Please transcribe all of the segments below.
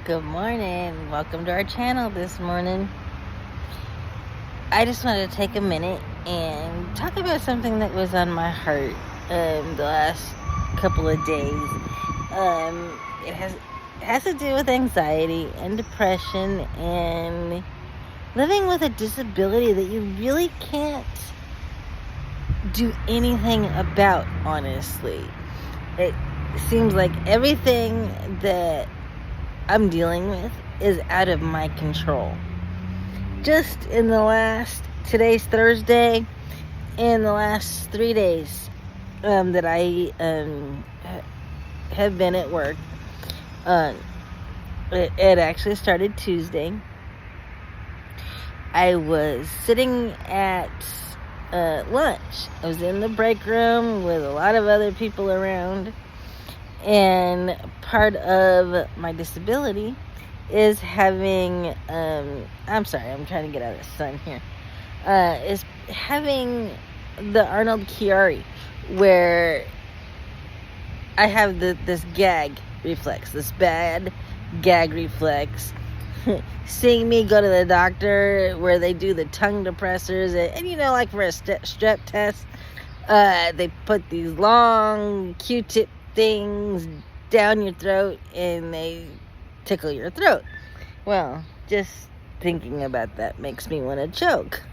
Good morning. Welcome to our channel this morning. I just wanted to take a minute and talk about something that was on my heart the last couple of days. It has to do with anxiety and depression and living with a disability that you really can't do anything about, honestly. It seems like everything that I'm dealing with is out of my control. Just in today's Thursday, in the last 3 days that I have been at work, it actually started Tuesday. I was sitting at lunch. I was in the break room with a lot of other people around. And part of my disability is having, I'm trying to get out of the sun here, is having the Arnold Chiari, where I have this gag reflex, this bad gag reflex. Seeing me go to the doctor where they do the tongue depressors, and like for a strep test, they put these long Q-tip things down your throat and they tickle your throat. Well, just thinking about that makes me want to choke.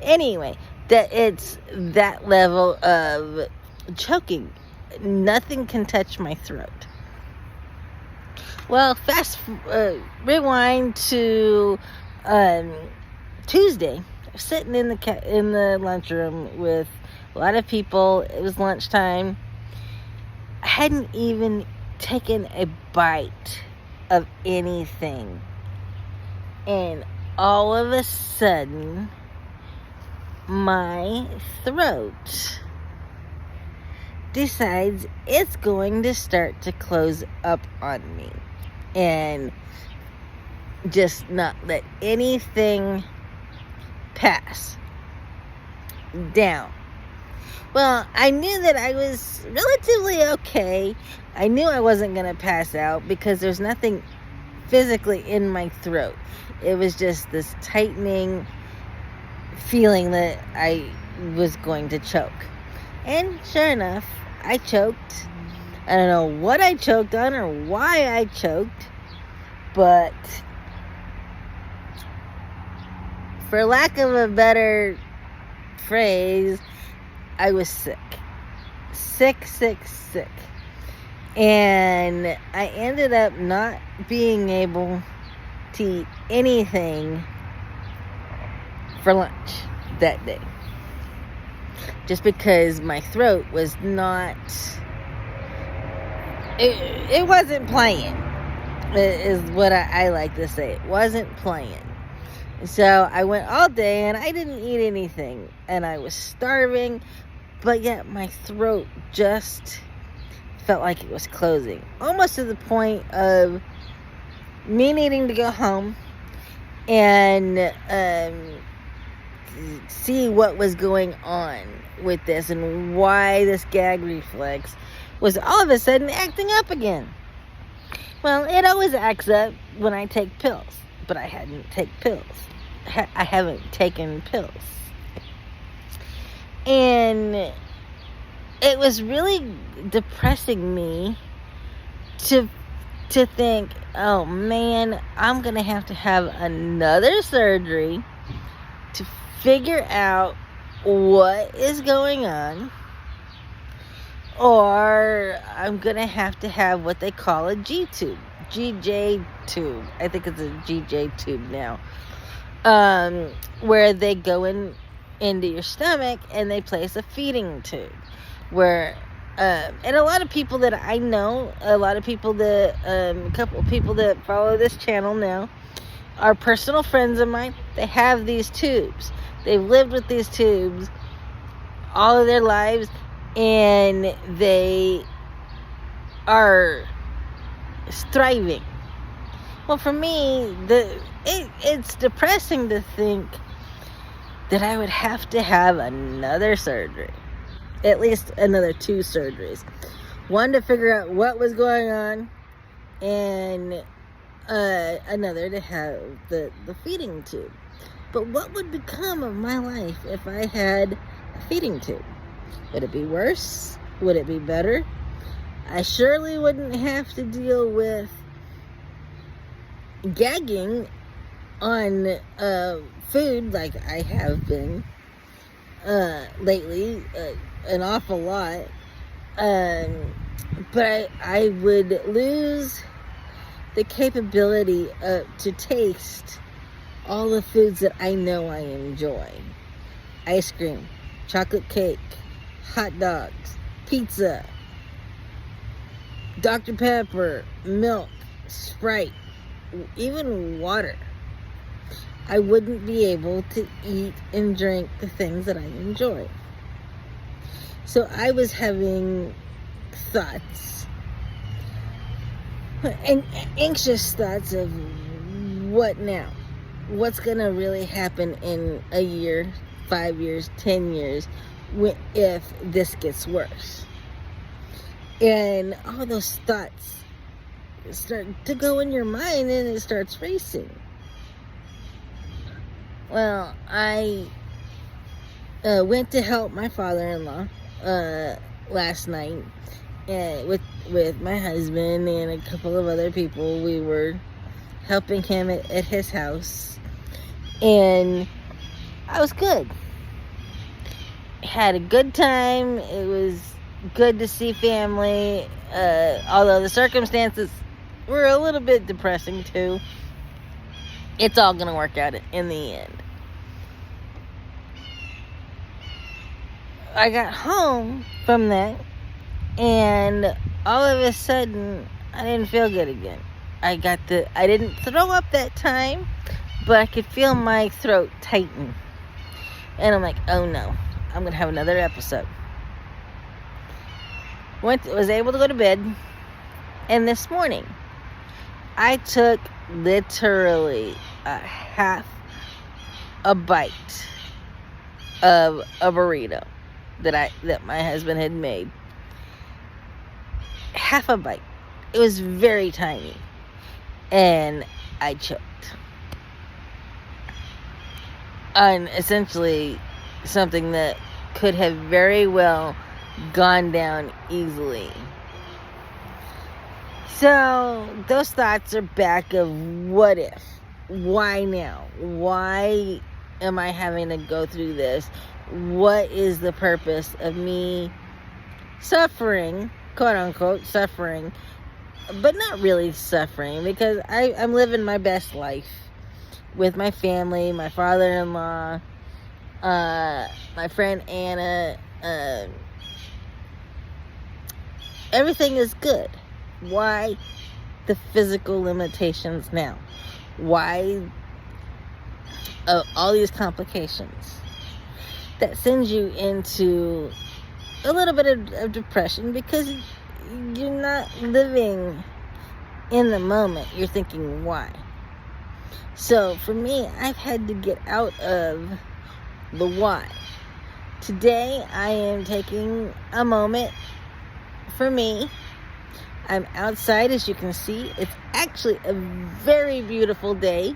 Anyway, that it's that level of choking. Nothing can touch my throat. Well, rewind to Tuesday. I was sitting in the lunchroom with a lot of people. It was lunchtime. I hadn't even taken a bite of anything. And all of a sudden, my throat decides it's going to start to close up on me. And just not let anything pass down. Well, I knew that I was relatively okay. I knew I wasn't going to pass out because there's nothing physically in my throat. It was just this tightening feeling that I was going to choke. And sure enough, I choked. I don't know what I choked on or why I choked, but for lack of a better phrase, I was sick. And I ended up not being able to eat anything for lunch that day. Just because my throat was not... It wasn't playing, is what I like to say. It wasn't playing. So I went all day and I didn't eat anything. And I was starving, but yet my throat just felt like it was closing. Almost to the point of me needing to go home and see what was going on with this and why this gag reflex was all of a sudden acting up again. Well, it always acts up when I take pills, but I hadn't taken pills. I haven't taken pills. And it was really depressing me to think, oh man, I'm going to have another surgery to figure out what is going on. Or I'm going to have what they call a G-tube. GJ tube. I think it's a GJ tube now. Where they go into your stomach and they place a feeding tube. Where, and a lot of people that I know, a couple of people that follow this channel now, are personal friends of mine. They have these tubes. They've lived with these tubes all of their lives. And they are thriving. Well, for me, it's depressing to think that I would have to have another surgery. At least another 2 surgeries. One to figure out what was going on, and another to have the feeding tube. But what would become of my life if I had a feeding tube? Would it be worse? Would it be better? I surely wouldn't have to deal with gagging on food like I have been lately, an awful lot. But I would lose the capability to taste all the foods that I know I enjoy. Ice cream, chocolate cake, hot dogs, pizza, Dr. Pepper, milk, Sprite, even water. I wouldn't be able to eat and drink the things that I enjoy. So I was having thoughts, and anxious thoughts of what now? What's going to really happen in a year, 5 years, 10 years, if this gets worse? And all those thoughts start to go in your mind, and it starts racing. Well, I went to help my father-in-law last night with my husband and a couple of other people. We were helping him at his house, and I was good. Had a good time. It was good to see family, although the circumstances were a little bit depressing too. It's all going to work out in the end. I got home from that, and all of a sudden, I didn't feel good again. I didn't throw up that time, but I could feel my throat tighten. And I'm like, oh no, I'm going to have another episode. Was able to go to bed, and this morning, I took literally a half a bite of a burrito that my husband had made. Half a bite. It was very tiny, and I choked on essentially something that could have very well gone down easily. So those thoughts are back of what if, why now, why am I having to go through this, what is the purpose of me suffering, quote unquote suffering, but not really suffering, because I'm living my best life with my family, my father-in-law, my friend Anna. Everything is good. Why the physical limitations now? Why all these complications that sends you into a little bit of depression, because you're not living in the moment. You're thinking, why? So for me, I've had to get out of the why. Today, I am taking a moment for me. I'm outside, as you can see. It's actually a very beautiful day.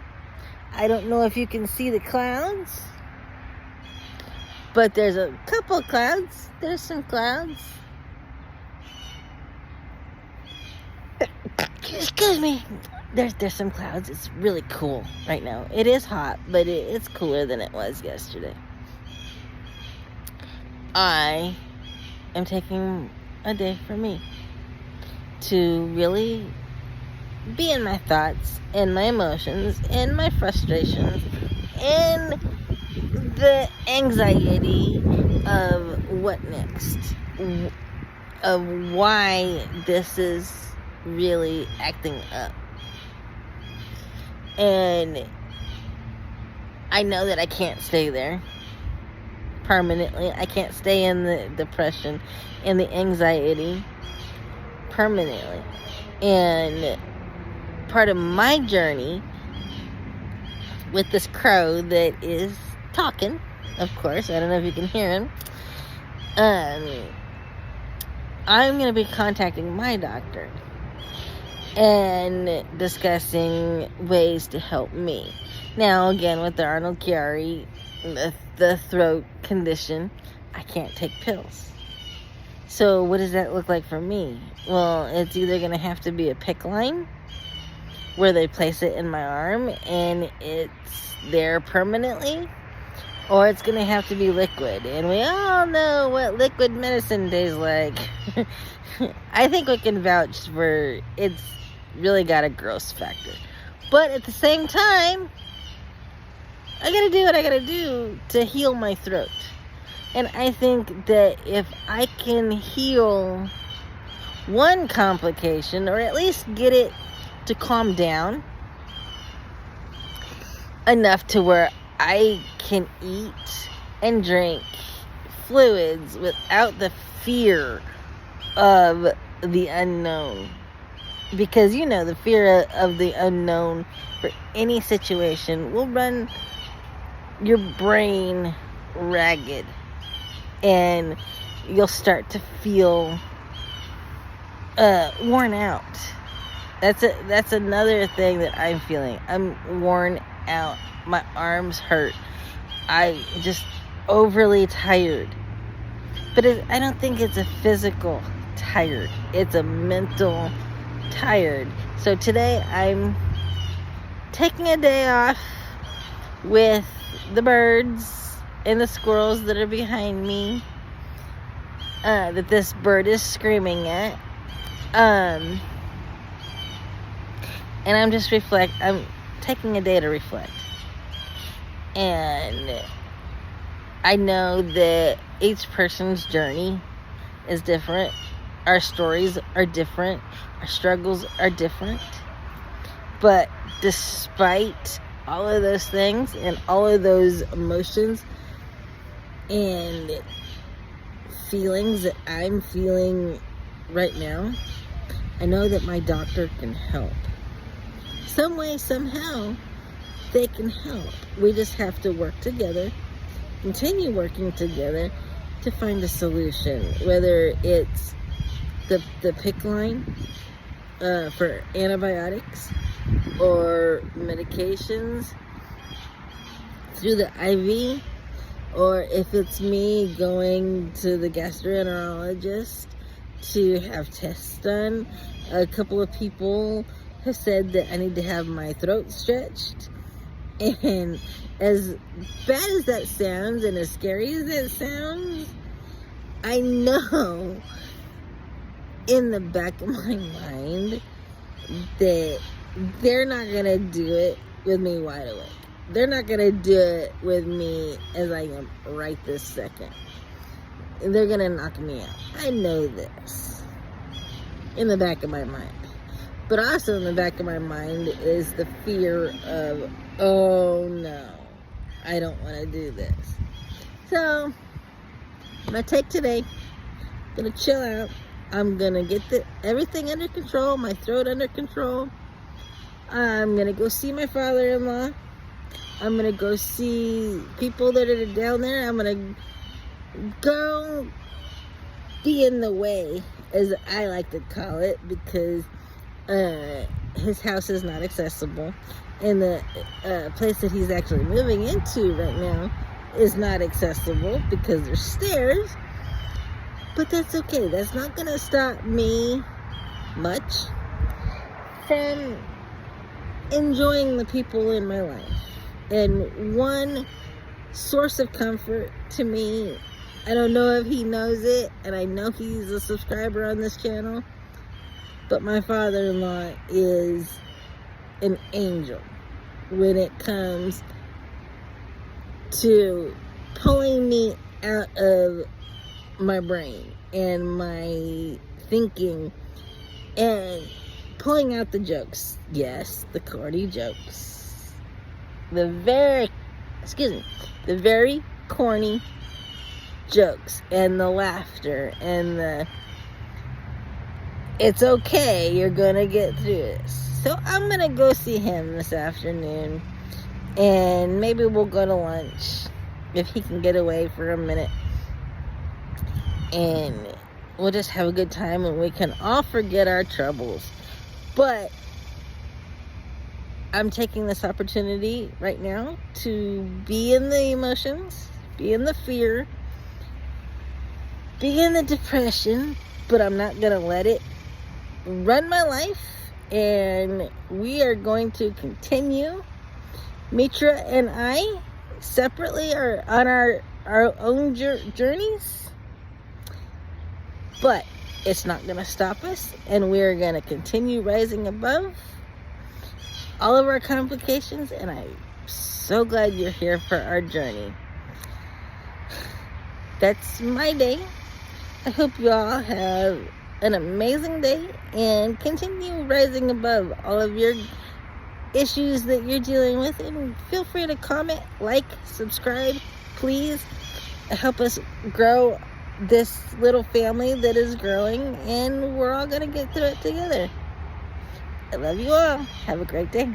I don't know if you can see the clouds, but there's a couple clouds. There's some clouds. Excuse me. There's some clouds. It's really cool right now. It is hot, but it's cooler than it was yesterday. I am taking a day for me to really be in my thoughts and my emotions and my frustrations and the anxiety of what next, of why this is really acting up. And I know that I can't stay there permanently. I can't stay in the depression and the anxiety permanently. And part of my journey with this crow that is talking, of course, I don't know if you can hear him, I'm going to be contacting my doctor. and discussing ways to help me. Now, again, with the Arnold Chiari, the throat condition, I can't take pills. So what does that look like for me? Well, it's either going to have to be a PICC line where they place it in my arm and it's there permanently, or it's going to have to be liquid. And we all know what liquid medicine tastes like. I think we can vouch for it's really got a gross factor. But at the same time, I got to do what I got to do to heal my throat. And I think that if I can heal one complication, or at least get it to calm down enough to where I can eat and drink fluids without the fear of the unknown. Because, the fear of the unknown for any situation will run your brain ragged. And you'll start to feel worn out. That's another thing that I'm feeling. I'm worn out. My arms hurt. I just overly tired. But I don't think it's a physical tired. It's a mental tired. So today I'm taking a day off with the birds and the squirrels that are behind me. That this bird is screaming at. And I'm taking a day to reflect. And I know that each person's journey is different. Our stories are different. Our struggles are different. But despite all of those things and all of those emotions and feelings that I'm feeling right now, I know that my doctor can help. Some way, somehow, they can help. We just have to work together, continue working together to find a solution. Whether it's the PICC line for antibiotics or medications through the IV, or if it's me going to the gastroenterologist to have tests done. A couple of people have said that I need to have my throat stretched. And as bad as that sounds and as scary as that sounds, I know in the back of my mind that they're not going to do it with me wide awake. They're not going to do it with me as I am right this second. They're going to knock me out. I know this in the back of my mind. But also in the back of my mind is the fear of, oh no, I don't want to do this. So, I'm going to take today. I'm going to chill out. I'm going to get everything under control, my throat under control. I'm going to go see my father-in-law. I'm going to go see people that are down there. I'm going to go be in the way, as I like to call it, because his house is not accessible. And the place that he's actually moving into right now is not accessible because there's stairs. But that's okay. That's not going to stop me much from enjoying the people in my life. And one source of comfort to me, I don't know if he knows it, and I know he's a subscriber on this channel, but my father-in-law is an angel when it comes to pulling me out of my brain and my thinking and pulling out the jokes. Yes, the corny jokes. The very corny jokes and the laughter and the it's okay, you're gonna get through this. So I'm gonna go see him this afternoon, and maybe we'll go to lunch if he can get away for a minute, and we'll just have a good time and we can all forget our troubles. But I'm taking this opportunity right now to be in the emotions, be in the fear, be in the depression, but I'm not going to let it run my life. And we are going to continue. Mitra and I separately are on our own journeys, but it's not going to stop us, and we're going to continue rising above all of our complications. And I'm so glad you're here for our journey. That's my day. I hope you all have an amazing day and continue rising above all of your issues that you're dealing with. And feel free to comment, like, subscribe, please. Help us grow this little family that is growing, and we're all going to get through it together. I love you all. Have a great day.